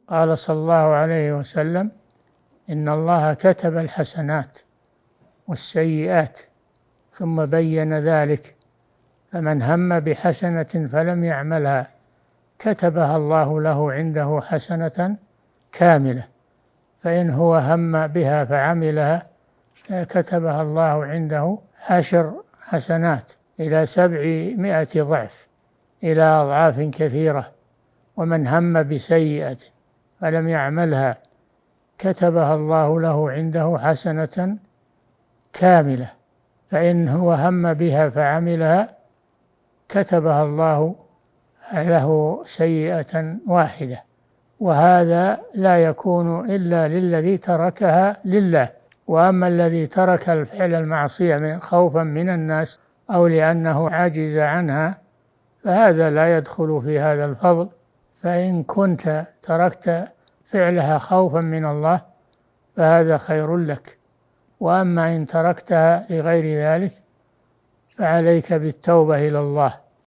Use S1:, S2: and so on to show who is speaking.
S1: قال صلى الله عليه وسلم: إن الله كتب الحسنات والسيئات، ثم بين ذلك: فمن هم بحسنة فلم يعملها كتبها الله له عنده حسنة كاملة، فإن هو هم بها فعملها كتبها الله عنده 10 حسنات إلى 700 ضعف، إلى أضعاف كثيرة. ومن هم بسيئة فلم يعملها كتبها الله له عنده حسنة كاملة، فإن هو هم بها فعملها كتبها الله له سيئة واحدة. وهذا لا يكون إلا للذي تركها لله. وأما الذي ترك الفعل المعصية خوفا من الناس أو لأنه عاجز عنها فهذا لا يدخل في هذا الفضل. فإن كنت تركت فعلها خوفا من الله فهذا خير لك، وأما إن تركتها لغير ذلك فعليك بالتوبة إلى الله.